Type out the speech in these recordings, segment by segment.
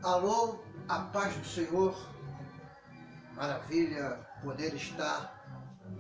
Alô, a paz do Senhor, maravilha poder estar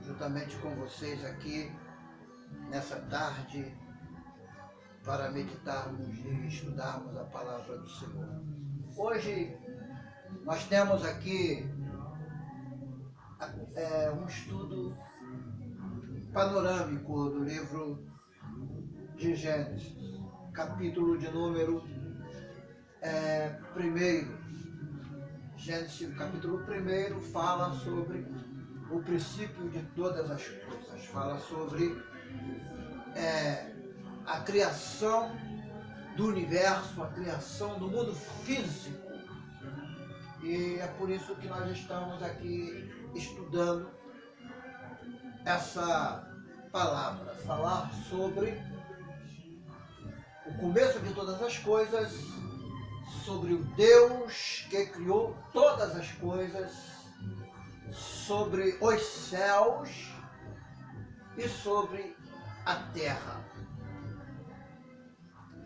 juntamente com vocês aqui nessa tarde para meditarmos e estudarmos a palavra do Senhor. Hoje nós temos aqui um estudo panorâmico do livro de Gênesis, capítulo de número 1. Gênesis, capítulo 1, fala sobre o princípio de todas as coisas, fala sobre a criação do universo, a criação do mundo físico. E é por isso que nós estamos aqui estudando essa palavra, falar sobre o começo de todas as coisas, sobre o Deus que criou todas as coisas, sobre os céus e sobre a terra.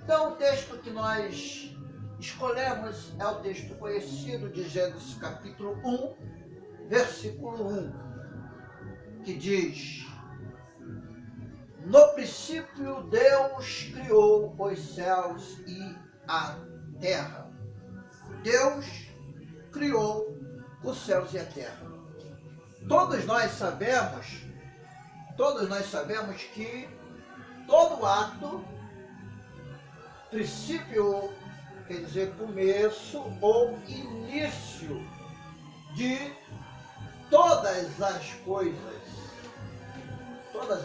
Então o texto que nós escolhemos é o texto conhecido de Gênesis capítulo 1, versículo 1, que diz: No princípio Deus criou os céus e a terra. Deus criou os céus e a terra. Todos nós sabemos que todo ato, princípio quer dizer começo ou início de todas as coisas. Todas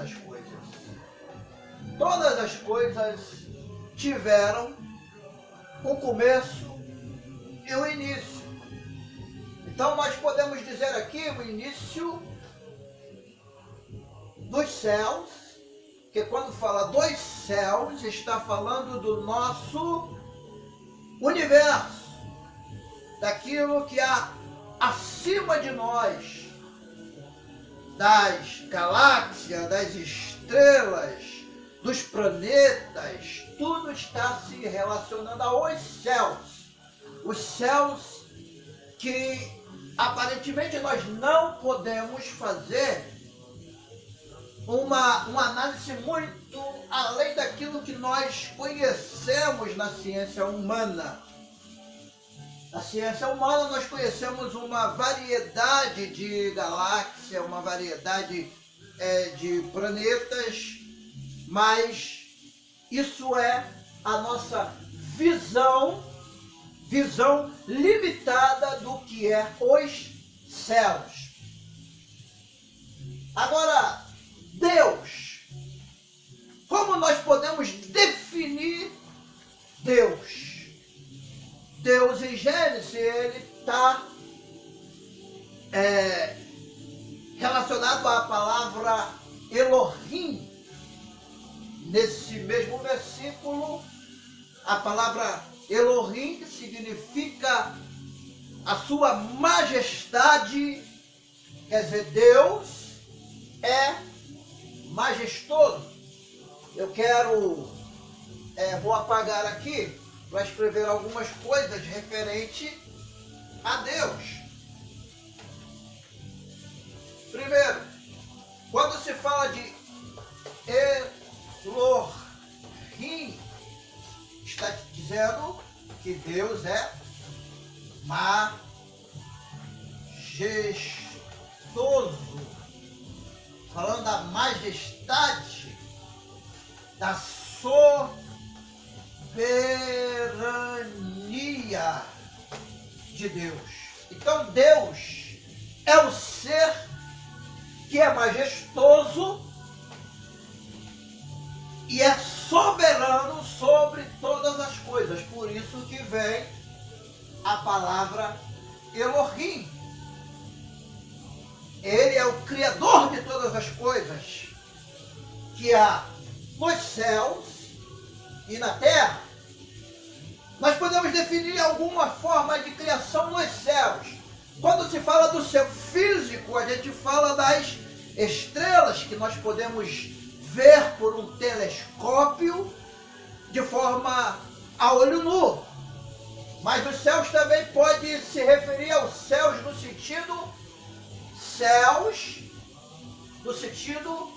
as coisas tiveram o começo e o início. Então nós podemos dizer aqui o início dos céus, que quando fala dos céus, está falando do nosso universo, daquilo que há acima de nós, das galáxias, das estrelas, dos planetas, tudo está se relacionando aos céus. Os céus que aparentemente nós não podemos fazer uma análise muito além daquilo que nós conhecemos na ciência humana. Na ciência humana nós conhecemos uma variedade de galáxias, uma variedade de planetas, mas isso é a nossa visão limitada do que é os céus. Agora, Deus, como nós podemos definir Deus? Deus em Gênesis, ele está relacionado à palavra Elohim. Nesse mesmo versículo, a palavra Elohim significa a sua majestade, quer dizer, Deus é majestoso. Eu vou apagar aqui para escrever algumas coisas referente a Deus. Primeiro, quando se fala de Elohim, está dizendo que Deus é majestoso, falando da majestade, da soberania de Deus. Então Deus é o ser que é majestoso e é soberano sobre todas as coisas. Por isso que vem a palavra Elohim. Ele é o criador de todas as coisas que há nos céus e na terra. Nós podemos definir alguma forma de criação nos céus. Quando se fala do céu físico, a gente fala das estrelas que nós podemos ver por um telescópio de forma a olho nu. Mas os céus também pode se referir aos céus no sentido céus, no sentido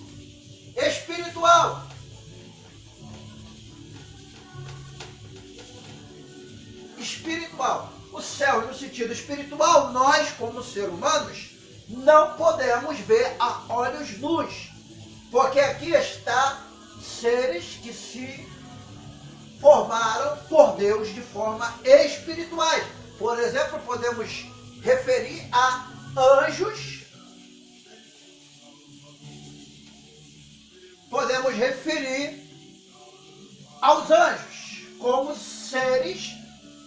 espiritual. Espiritual. O céu no sentido espiritual, nós como seres humanos não podemos ver a olhos nus, porque aqui está seres que se formaram por Deus de forma espirituais. Por exemplo, podemos referir a anjos, podemos referir aos anjos como seres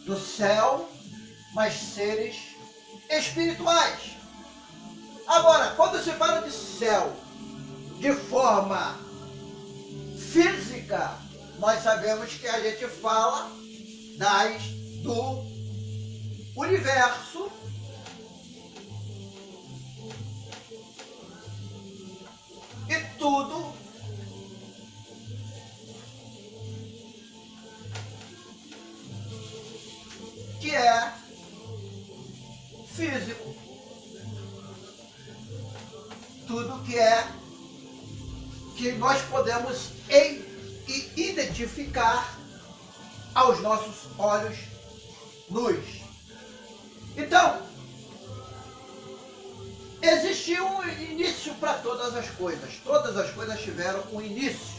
do céu, mas seres espirituais. Agora, quando se fala de céu de forma física, nós sabemos que a gente fala do universo e tudo que é físico, tudo que nós podemos identificar aos nossos olhos nus. Então, existiu um início para todas as coisas tiveram um início.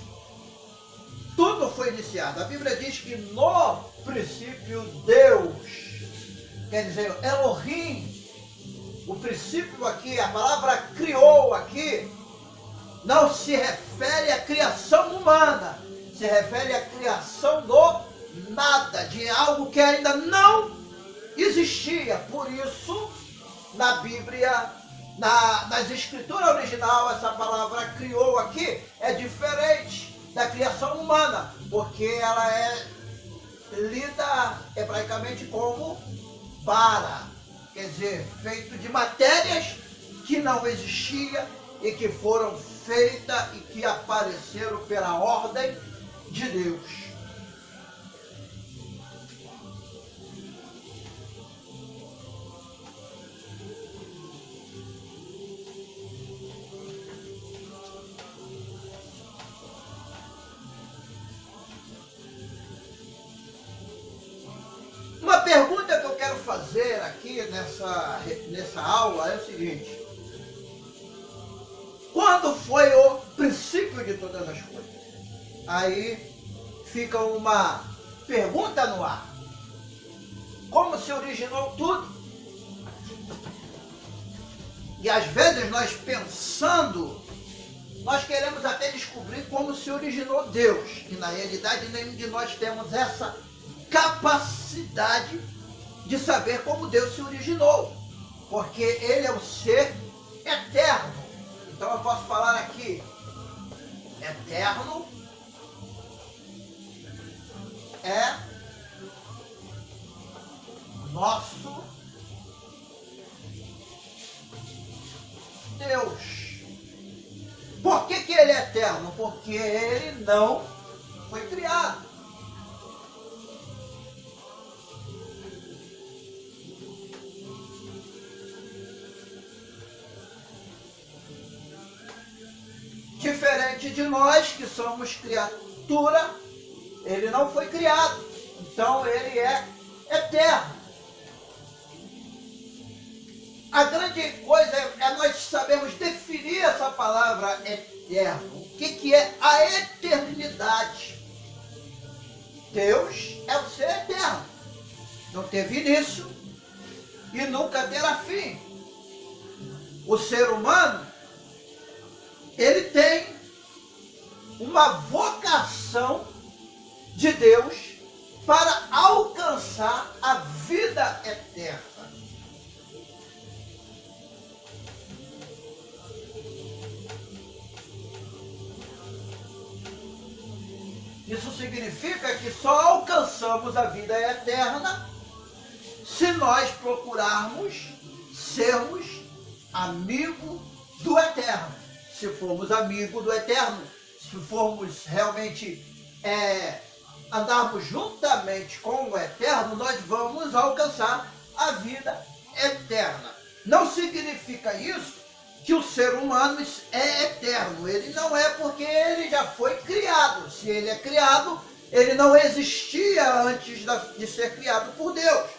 Tudo foi iniciado. A Bíblia diz que no princípio Deus, quer dizer, Elohim, o princípio aqui, a palavra criou aqui, não se refere à criação humana, se refere à criação do nada, de algo que ainda não existia. Por isso, na Bíblia, nas escrituras original, essa palavra criou aqui é diferente da criação humana, porque ela é lida hebraicamente como bara, quer dizer, feito de matérias que não existiam e que foram feitas e que apareceram pela ordem de Deus. Uma pergunta que eu quero fazer aqui nessa aula é o seguinte: quando foi o princípio de todas as coisas? Aí fica uma pergunta no ar. Como se originou tudo? E às vezes nós pensando, nós queremos até descobrir como se originou Deus. E na realidade nenhum de nós temos essa capacidade de saber como Deus se originou, porque Ele é um ser eterno. Então eu posso falar aqui, eterno é nosso Deus. Por que Ele é eterno? Porque Ele não foi criado. Diferente de nós, que somos criatura, Ele não foi criado. Então Ele é eterno. A grande coisa é nós sabermos definir essa palavra eterno. O que é a eternidade? Deus é o ser eterno. Não teve início e nunca terá fim. O ser humano, ele tem uma vocação de Deus para alcançar a vida eterna. Isso significa que só alcançamos a vida eterna se nós procurarmos sermos amigos do eterno. Se formos amigos do eterno, se formos realmente andarmos juntamente com o Eterno, nós vamos alcançar a vida eterna. Não significa isso que o ser humano é eterno. Ele não é, porque ele já foi criado. Se ele é criado, ele não existia antes de ser criado por Deus.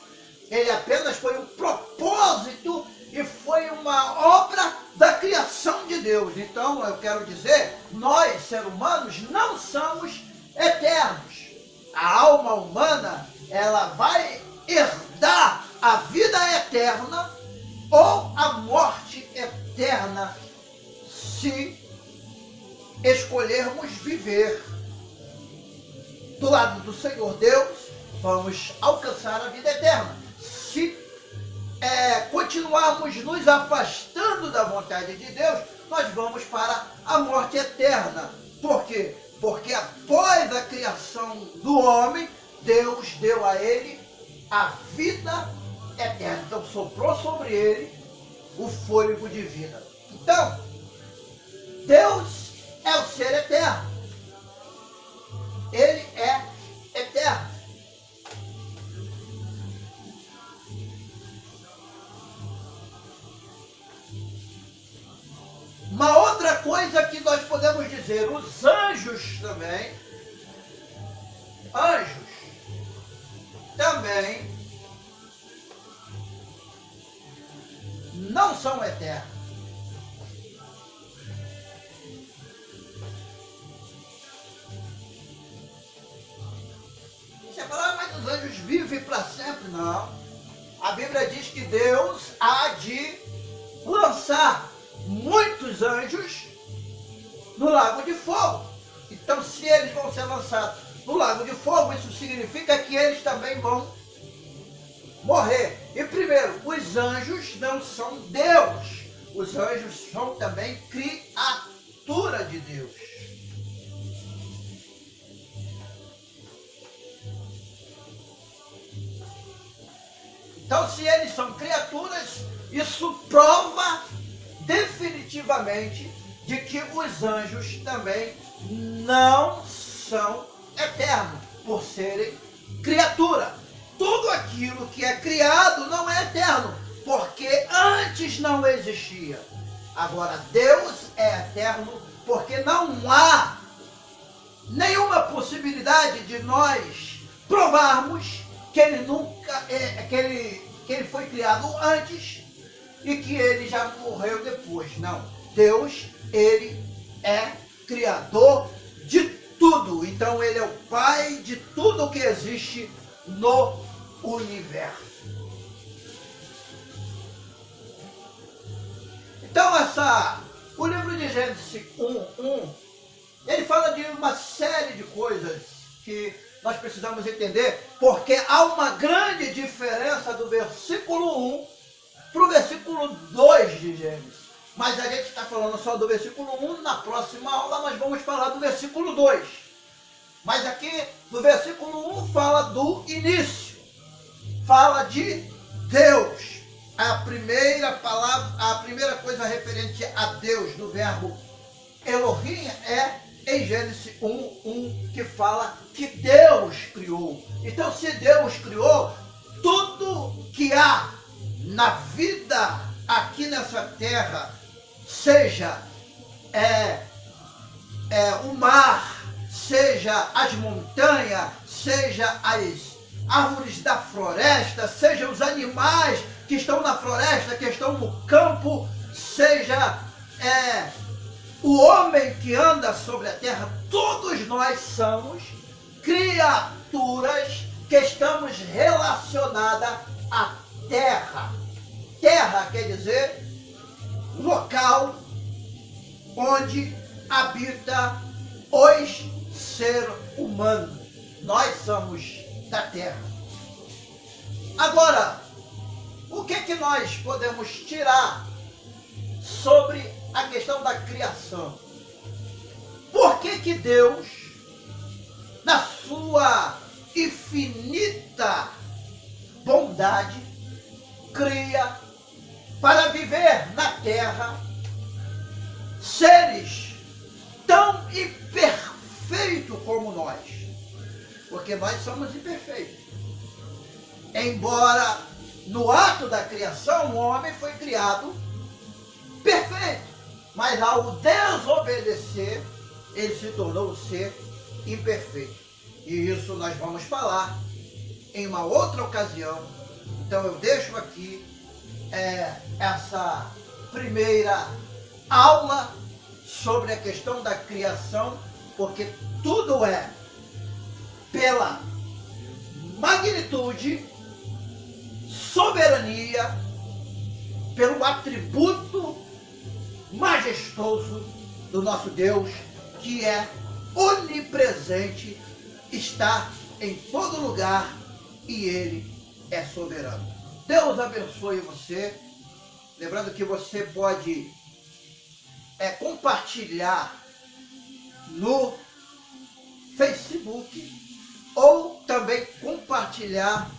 Ele apenas foi um propósito e foi uma obra da criação de Deus. Então, eu quero dizer, nós, seres humanos, não somos eternos. A alma humana, ela vai herdar a vida eterna ou a morte eterna, se escolhermos viver do lado do Senhor Deus, vamos alcançar a vida eterna. Se continuarmos nos afastando da vontade de Deus, nós vamos para a morte eterna. Por quê? Porque após a criação do homem, Deus deu a ele a vida eterna. Então soprou sobre ele o fôlego de vida. Então, Deus é o ser eterno. Ele é eterno. Uma outra coisa que nós podemos dizer, os anjos também não são eternos. Você fala, mas os anjos vivem para sempre? Não. A Bíblia diz que Deus há de lançar muitos anjos no lago de fogo. Então, se eles vão ser lançados no lago de fogo, isso significa que eles também vão morrer. E primeiro, os anjos não são Deus. Os anjos são também criatura de Deus. Então, se eles são criaturas, isso prova definitivamente de que os anjos também não são eternos, por serem criatura. Tudo aquilo que é criado não é eterno, porque antes não existia. Agora, Deus é eterno, porque não há nenhuma possibilidade de nós provarmos que ele nunca que ele foi criado antes e que ele já morreu depois. Não. Deus, ele é criador de tudo. Então ele é o Pai de tudo que existe no universo. Então o livro de Gênesis 1:1, ele fala de uma série de coisas que nós precisamos entender, porque há uma grande diferença do versículo 1 para o versículo 2 de Gênesis. Mas a gente está falando só do versículo 1, na próxima aula nós vamos falar do versículo 2. Mas aqui, no versículo 1, fala do início. Fala de Deus. A primeira palavra, a primeira coisa referente a Deus, do verbo Elohim, é em Gênesis 1:1, que fala que Deus criou. Então, se Deus criou, tudo que há na vida aqui nessa terra, seja o mar, seja as montanhas, seja as árvores da floresta, seja os animais que estão na floresta, que estão no campo, seja o homem que anda sobre a terra, todos nós somos criaturas que estamos relacionadas à terra. Terra quer dizer local onde habita os seres humanos. Nós somos da terra. Agora, o que nós podemos tirar sobre a questão da criação? Por que Deus, na sua infinita bondade, cria para viver na terra seres tão imperfeitos como nós? porque nós somos imperfeitos. Embora no ato da criação o homem foi criado perfeito, mas ao desobedecer, ele se tornou um ser imperfeito. E isso nós vamos falar em uma outra ocasião. Então eu deixo aqui essa primeira aula sobre a questão da criação, porque tudo é pela magnitude, soberania, pelo atributo majestoso do nosso Deus, que é onipresente, está em todo lugar e Ele é soberano. Deus abençoe você. Lembrando que você pode compartilhar no Facebook ou também compartilhar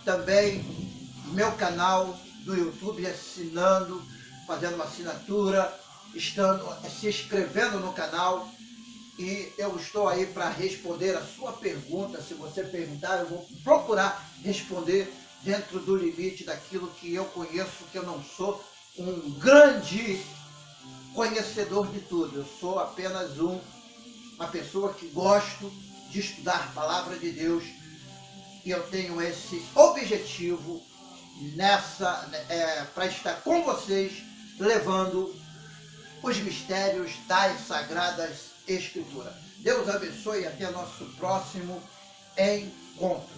também meu canal do YouTube, assinando, fazendo uma assinatura, se inscrevendo no canal. E eu estou aí para responder a sua pergunta. Se você perguntar, eu vou procurar responder dentro do limite daquilo que eu conheço, que eu não sou um grande conhecedor de tudo. Eu sou apenas uma pessoa que gosto de estudar a palavra de Deus, e eu tenho esse objetivo para estar com vocês, levando os mistérios das Sagradas Escrituras. Deus abençoe e até nosso próximo encontro.